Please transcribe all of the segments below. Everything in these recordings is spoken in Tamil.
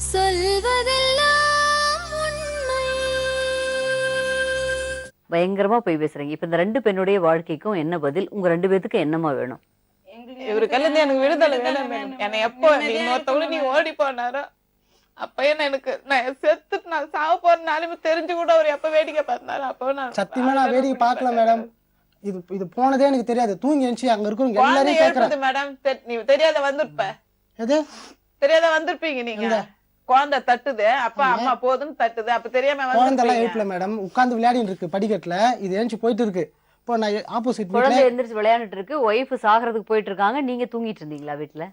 சொல்வதெல்லாம் உண்மை. பயங்கரமா போய் பேசுறீங்க. இப்ப இந்த ரெண்டு பெண்ணுடைய வாழ்க்கைக்கும் என்ன பதில்? உங்க ரெண்டு பேத்துக்கு என்னமா வேணும்? இவருக்கெல்லாம் எனக்கு விடுதலை வேணும். என்னை எப்போ இன்னொருத்தவங்க நீ ஓடி போனாரோ அப்பயே எனக்கு நான் செத்துட்டு நான் சாவ போறனாலுமே தெரிஞ்சு கூட அவர் எப்ப வேடிக்கை பார்த்தாரு அப்போ நான் சத்தியமா நான் வேடிக்கை பார்க்கல மேடம். இது போனதே எனக்கு தெரியாது. தூங்கி எழுந்துச்சு அங்க இருக்கிறவங்க எல்லாரையும் கேக்குறேன் மேடம். நீ தெரியாத வந்திருப்ப. எது தெரியாத வந்திருப்பீங்க நீங்க. குழந்தை தட்டுது அப்ப அம்மா போதுன்னு தட்டுது அப்ப தெரியாம குழந்தை எல்லாம் எழுப்பல மேடம். உட்கார்ந்து விளையாடிட்டு இருக்கு படிக்கட்டுல. இது எழுந்துச்சு போயிட்டு இருக்கு. இப்போ நான் ஆப்போசிட் குழந்தை எந்திரிச்சு விளையாண்டுட்டு இருக்கு. ஒய்ஃப் சாகிறதுக்கு போயிட்டு இருக்காங்க. நீங்க தூங்கிட்டு இருந்தீங்களா வீட்டுல?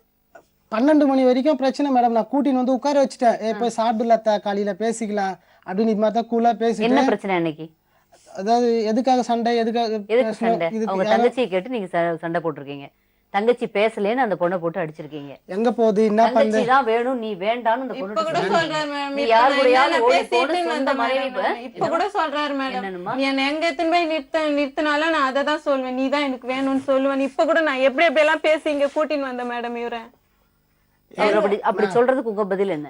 12 மணி வரைக்கும் பிரச்சனை மேடம். நான் கூட்டின்னு வந்து உட்கார வச்சுட்டேன். போய் சாப்பிடல காலையில பேசிக்கலாம் அப்படின்னு இது மாதிரி தான் கூலா பேசி. என்ன பிரச்சனை அன்னைக்கு? அதாவது எதுக்காக சண்டை எதுக்கு சண்டை? அவங்க தங்கச்சியை கேட்டு நீங்க சண்டை போட்டிருக்கீங்க. தங்கச்சி பேசலேன்னு அந்த பொண்ணை போட்டு அடிச்சிருக்கீங்க. எங்க போகுது என்ன தங்கச்சி தான் வேணும் நீ வேண்டான்னு அந்த பொண்ணு இப்ப கூட சொல்றாரு மேடம். நீ யார் கூடயாவது ஓடி போடு சொந்த மனைவி. இப்ப கூட சொல்றாரு மேடம். என்ன எங்க எத்தனை போய் நிறுத்தினாலும் நான் அதை தான் சொல்வேன். நீ தான் எனக்கு வேணும்னு சொல்லுவேன். இப்ப கூட நான் எப்படி எப்படி எல்லாம் பேசி இங்க கூட்டின்னு வந்தேன் மேடம் இவரை. அப்படி சொல்றதுக்கு உங்க பதில் என்ன?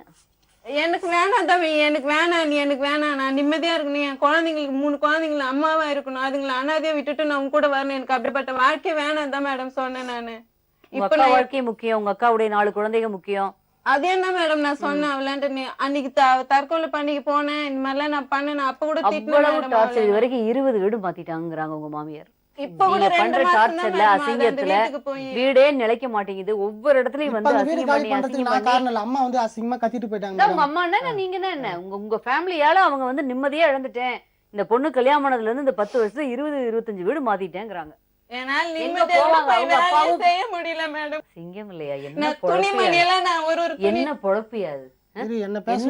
எனக்கு வேணாம் தம்பி, எனக்கு வேணாம், நீ எனக்கு வேணாம், நான் நிம்மதியா இருக்கணும், என் குழந்தைங்களுக்கு 3 குழந்தைங்கள அம்மாவா இருக்கணும், அதுங்களை அனாதையா விட்டுட்டு நான் உங்க கூட வரணும், எனக்கு அப்படிப்பட்ட வாழ்க்கை வேணாம் தான் மேடம் சொன்னேன் நானு. இப்ப வாழ்க்கை முக்கியம், உங்க அக்காவுடைய 4 குழந்தைங்க முக்கியம். அது என்ன மேடம் நான் சொன்னேன் அவளான்ட்டு. அன்னைக்கு தற்கொலை பண்ணிக்கு போனேன், இந்த மாதிரிலாம் நான் பண்ணேன். அப்ப கூட டார்ச்சர். இது வரைக்கும் 20 வீடு மாத்திட்டாங்கிறாங்க உங்க மாமியார். இப்ப கூட பண்ற டார்ச்சர்ல அசிங்கத்துல வீடே நிலைக்க மாட்டேங்குது. ஒவ்வொரு இடத்துலயும் வந்து அம்மா வந்து அசிங்கமா கத்திட்டு போயிட்டாங்க. அம்மா என்ன நீங்க என்ன உங்க ஃபேமிலியால அவங்க வந்து நிம்மதியா இழந்துட்டேன். இந்த பொண்ணு கல்யாணம் ஆனதுல இருந்து இந்த 10 வருஷத்துல 20-25 வீடு மாத்திட்டேங்கிறாங்க. செய்ய முடியல மேடம். சிங்கம் இல்லையா? என்ன துணிமணி எல்லாம் நான் என்ன பொழப்பியாது? என்ன பேச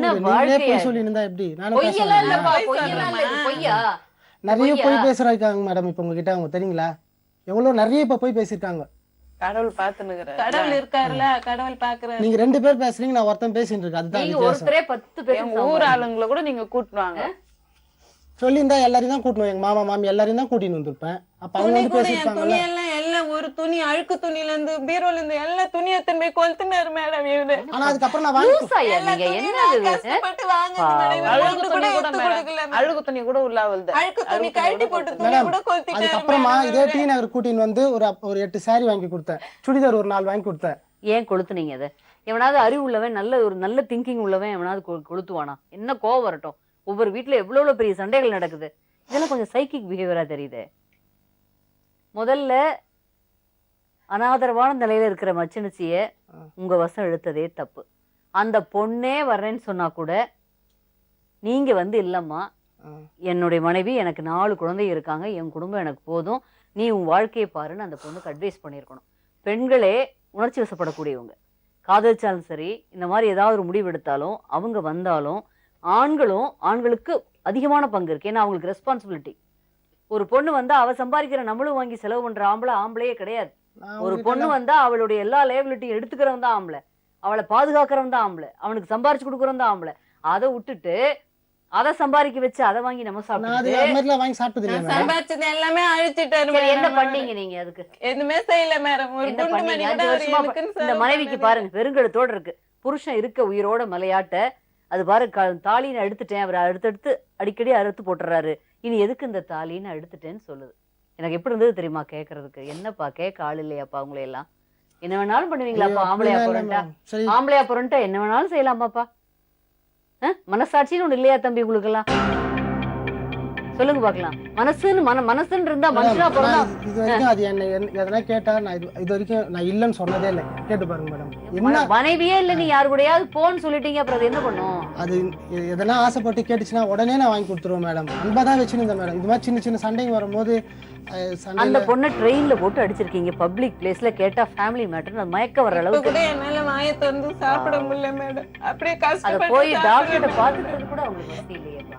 சொல்லி இருந்தா எப்படி? பொய்யெல்லாம் இல்லப்பா, பொய்யெல்லாம் இல்ல. இது பொய்யா? நிறைய போய் பேசுறாங்க மேடம். இப்ப உங்ககிட்ட அவங்க தெரியுங்களா? எவ்வளவு நிறைய இப்ப போய் பேசிருக்காங்க. கடவுள் பாத்துனுக்குற கடவுள் இருக்காருல, கடவுள் பாக்குறாரு. நீங்க 2 பேர் பேசுறீங்க, நான் ஒருத்தன் பேசிட்டு இருக்கேன். அதுதான் நீங்க ஒருத்தரே 10 பேர் ஊர் ஆளுங்களை கூட நீங்க கூட்டுவாங்க. சொல்லியிருந்தா எல்லாரையும் தான் கூட்டணும். எங்க மாமா மாமி எல்லாரையும் தான் கூட்டின்னு வந்திருப்பேன். அப்ப அவங்க வந்து பேசிருப்பாங்க. எல்லாம் ஒரு துணி அழுக்கு துணில இருந்து பீரோல இருந்து எல்லா துணியை திரும்பி கொளுத்துனாரு மேடம் இவரு. ஆனா அதுக்கப்புறம் நான் வாங்கி அழுகு துணி கூட உள்ள வருது. அழுக்கு துணி கழட்டி போட்டு துணி கூட கொளுத்திட்டாரு. அதுக்கப்புறமா இதே டி நகர் கூட்டின்னு வந்து ஒரு 8 சாரி வாங்கி கொடுத்தேன். சுடிதார் ஒரு 4 வாங்கி கொடுத்தேன். ஏன் கொளுத்துனீங்க அதை? எவனாவது அறிவு உள்ளவன், நல்ல திங்கிங் உள்ளவன் எவனாவது கொளுத்துவானா? என்ன கோவம் வரட்டும். ஒவ்வொரு வீட்டுல எவ்வளவு பெரிய சண்டைகள் நடக்குது. இதெல்லாம் கொஞ்சம் சைக்கிக் பிஹேவியரா தெரியுது. முதல்ல அனாதரவான நிலையில இருக்கிற மச்சினச்சிய உங்க வசம் இழுத்ததே தப்பு. அந்த பொண்ணே வர்றேன்னு சொன்னா கூட நீங்க வந்து இல்லம்மா, என்னுடைய மனைவி, எனக்கு 4 குழந்தை இருக்காங்க, என் குடும்பம் எனக்கு போதும், நீ உன் வாழ்க்கையை பாருன்னு அந்த பொண்ணுக்கு அட்வைஸ் பண்ணியிருக்கணும். பெண்களே உணர்ச்சி வசப்படக்கூடியவங்க. காதலிச்சாலும் சரி, இந்த மாதிரி ஏதாவது ஒரு முடிவு எடுத்தாலும் அவங்க வந்தாலும் ஆண்களுக்கு அதிகமான பங்கு இருக்கு. ஏன்னா அவங்களுக்கு ரெஸ்பான்சிபிலிட்டி. ஒரு பொண்ணு வந்தா அவ சம்பாதிக்கிற நம்மளும் வாங்கி செலவு பண்ற ஆம்பளையே கிடையாது. ஒரு பொண்ணு வந்தா அவளுடைய எல்லா லேபிலிட்டியும் எடுத்துக்கிறவன் தான் ஆம்பளை, அவளை பாதுகாக்கிறவன் தான் ஆம்பளை, அவனுக்கு சம்பாரிச்சு கொடுக்கறவன் தான் ஆம்பளை. அதை விட்டுட்டு அதை சம்பாதிக்க வச்சு அதை வாங்கி நம்ம சாப்பிட்டது எல்லாமே அழிச்சிட்டாரு. என்ன பண்ணீங்க நீங்க? அதுக்கு எதுவுமே செய்யல மேடம். இந்த மனைவிக்கு பாருங்க, வெறுங்கெழுத்தோட இருக்கு. புருஷன் இருக்க உயிரோட மலையாட்ட அது பாரு, தாலின்னு எடுத்துட்டேன், அவர் அடுத்தடுத்து அடிக்கடி அறுத்து போட்டுறாரு. இனி எதுக்கு இந்த தாலின்னு எடுத்துட்டேன்னு சொல்லுது. எனக்கு எப்படி இருந்தது தெரியுமா கேட்கறதுக்கு? என்னப்பா கேட்க ஆள் இல்லையாப்பா? உங்களை எல்லாம் என்ன வேணாலும் பண்ணுவீங்களாப்பா? ஆம்பளையா பொருண்டா என்ன வேணாலும் செய்யலாமாப்பா? மனசாட்சின்னு ஒண்ணு இல்லையா தம்பி உங்களுக்கு எல்லாம்? சொல்லுங்க பாக்கலாம். மனசுன்னு இருந்தா மனுஷனா பிறந்தா. இது வரைக்கும் அது என்ன எதனா கேட்டா நான் இது வரைக்கும் நான் இல்லன்னு சொன்னதே இல்லை. கேட்டு பாருங்க மேடம். என்ன மனைவியே இல்ல, நீ யாரு கூடயாவது போன்னு சொல்லிட்டீங்க, அப்புறம் அது என்ன பண்ணும்? அது எதனா ஆசைப்பட்டு கேட்டுச்சுன்னா உடனே நான் வாங்கி கொடுத்துருவேன் மேடம். அன்பா தான் வச்சுருந்தேன் மேடம். இது மாதிரி சின்ன சின்ன சண்டைங்க வரும்போது அந்த பொண்ணை ட்ரெயின்ல போட்டு அடிச்சிருக்கீங்க, பப்ளிக் பிளேஸ்ல. கேட்டா ஃபேமிலி மேட்டர், மயக்க வர அளவுக்கு கூட என்னால வாயை திறந்து சாப்பிட முடியல மேடம். அப்படியே கஷ்டப்பட்டு போய் டாக்டர்கிட்ட பாத்துக்கிறது கூட அவங்களுக்கு வசதி இல்லையேப்பா.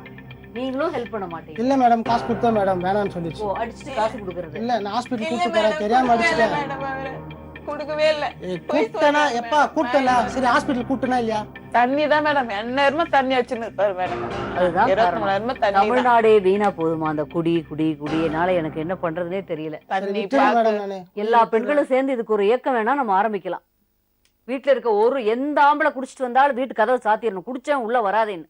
நீங்களும் ஹெல்ப் பண்ண மாட்டீங்க. இல்ல மேடம், காசு கொடுத்தா மேடம் வேணாம்னு சொல்லிச்சு. ஓ, அடிச்சிட்டு காசு கொடுக்கறது இல்ல. நான் ஹாஸ்பிடல் கூட்டி போறேன் தெரியாம அடிச்சிட்டேன். கொடுக்கவே இல்ல. கூட்டனா எப்பா கூட்டல? சரி ஹாஸ்பிடல் கூட்டனா இல்லையா? தண்ணி தான் மேடம். எந்நேரமா தண்ணி வச்சுன்னு இருப்பாரு மேடம். அதுதான் தமிழ்நாடே வீணா போதுமா அந்த குடி குடி குடியினால எனக்கு என்ன பண்றதுனே தெரியல. தண்ணி எல்லா பெண்களும் சேர்ந்து இதுக்கு ஒரு இயக்கம் வேணா நம்ம ஆரம்பிக்கலாம். வீட்டுல இருக்க எந்த ஆம்பளை குடிச்சிட்டு வந்தாலும் வீட்டு கதவை சாத்திடணும், குடிச்சவன் உள்ள வராதேன்னு.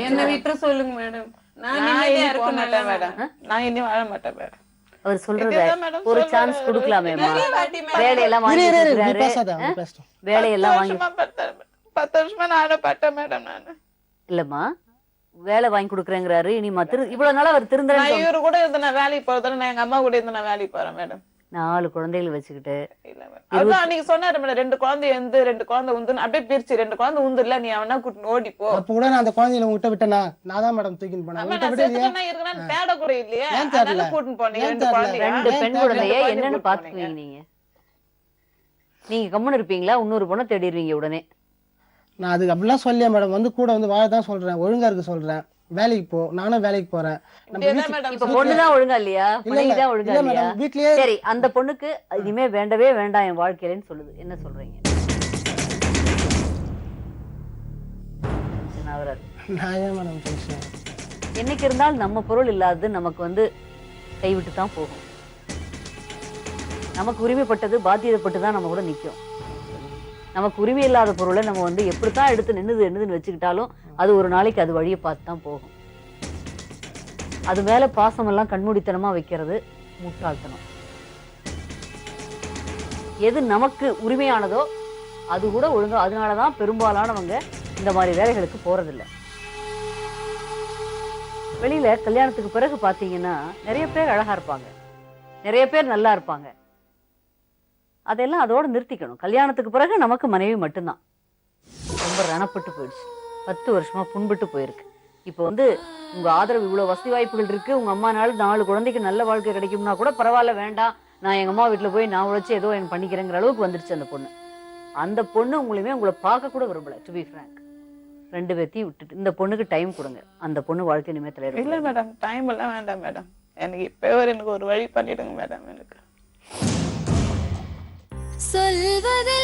என்ன விட்டு சொல்லுங்க மேடம். நான் நான் நிம்மதியா இனி போக இருக்கணும் மாட்டேன் மேடம். நான் இனி வாழ மாட்டேன் மேடம். அவர் சொல்றத இதுதான் மேடம் ஒரு சொல்றாரு. சான்ஸ் கொடுக்கலாமேம்மா. நிறைய வாட்டி மேடம். வேலையெல்லாம் இரு வாங்கி இரு, இரு, நீ கொடுக்குறாரு. பேசாத, அவன் பேசட்டும். வேலையெல்லாம் வாங்கி 10 வருஷமா நானும் பட்டேன் மேடம். நானு இல்லம்மா, வேலை வாங்கி கொடுக்குறேங்கிறாரு. இனிமா இவ்வளவு நாளா அவர் திருந்துறேன்னு நான் இவரு கூட இருந்து நான் வேலைக்கு போறதால நான் எங்க அம்மா கூட இருந்து நான் வேலைக்கு போறேன் மேடம். 4 குழந்தைகள் வச்சுக்கிட்டு இல்ல மேடம். அதான் நீங்க சொன்னாரு மேடம், 2 குழந்தை எந்து 2 குழந்தை உந்துன்னு அப்படியே பிரிச்சு 2 குழந்தை உந்து இல்ல, நீ அவனா கூட்டு ஓடி போ. அப்ப கூட நான் அந்த குழந்தைகளை உங்ககிட்ட விட்டேனா? நான் தான் மேடம் தூக்கின்னு போனேன். ஆமா, உங்ககிட்ட நான் விட்டு இல்லையா? செத்துட்டேன்னா இருக்கேன்னு தேட கூட இல்லையே. ஏன் தேடல? அதனால கூட்டின்னு போனீங்க ஏன் 2 தேடல? குழந்தைய. 2 பெண் குழந்தைய குழந்தைய என்னன்னு கூட்டிட்டு பாத்துக்குவீங்க நீங்க? நீங்க கம்முன்னு இருப்பீங்களா? இன்னொரு பொண்ணை தேடிடுவீங்க உடனே. நான் அதுக்கு அப்படிலாம் சொல்லியா மேடம், வந்து கூட வந்து வாழ தான் சொல்றேன், ஒழுங்கா இருக்க சொல்றேன், வேலைக்கு போ, நானும் வேலைக்கு போறேன். நம்ம இப்படியேதான் மேடம் இப்ப பொண்ணுதான் ஒழுங்கா இல்லையா? இல்ல மனைவிதான் ஒழுங்கா இல்ல இல்லையா? மேடம், வீட்லயே சரி, அந்த பொண்ணுக்கு இனிமே வேண்டவே வேண்டாம் என் வாழ்க்கையிலன்னு சொல்லுது. என்ன சொல்றீங்க? நவராது. நான் ஏன் மேடம் பேசுறேன்? என்னைக்கு இருந்தாலும் நம்ம பொருள் இல்லாதது நமக்கு வந்து கைவிட்டு தான் போகும். நமக்கு உரிமைப்பட்டது பாத்தியப்பட்டு தான் நம்ம கூட நிற்கும். நமக்கு உரிமை இல்லாத பொருளை நம்ம வந்து எப்படித்தான் எடுத்து நின்னுதுன்னு வச்சுக்கிட்டாலும் அது ஒரு நாளைக்கு அது வழியை பார்த்து தான் போகும். அது மேல பாசமெல்லாம் கண்மூடித்தனமா வைக்கிறது முட்டாள்தனம். எது நமக்கு உரிமையானதோ அது கூட ஒழுங்கா, அதனாலதான் பெரும்பாலானவங்க இந்த மாதிரி வேலைகளுக்கு போறதில்லை. வெளியில கல்யாணத்துக்கு பிறகு பாத்தீங்கன்னா நிறைய பேர் அழகா இருப்பாங்க, நிறைய பேர் நல்லா இருப்பாங்க. அதெல்லாம் அதோட நிறுத்திக்கணும். கல்யாணத்துக்கு பிறகு நமக்கு மனைவி மட்டும்தான். ரொம்ப ரணப்பட்டு போயிடுச்சு, 10 வருஷமா புண்பட்டு போயிருக்கு. இப்போ வந்து உங்க ஆதரவு, இவ்வளவு வசதி வாய்ப்புகள் இருக்கு, உங்க அம்மானால 4 குழந்தைக்கு நல்ல வாழ்க்கை கிடைக்கும்னா கூட பரவாயில்ல, வேண்டாம், நான் எங்க அம்மா வீட்டுல போய் நான் உழைச்சி ஏதோ எனக்கு பண்ணிக்கிறேங்கிற அளவுக்கு வந்துருச்சு அந்த பொண்ணு. அந்த பொண்ணு உங்களை பார்க்க கூட விரும்பல. டு பி ஃப்ராங்க், 2 பேர்த்தையும் விட்டுட்டு இந்த பொண்ணுக்கு டைம் கொடுங்க. அந்த பொண்ணு வாழ்க்கை இனிமே தலையிட. இல்ல மேடம், டைம் எல்லாம் வேண்டாம் மேடம். எனக்கு இப்ப எனக்கு ஒரு வழி பண்ணிடுங்க மேடம். எனக்கு சொல்வதில்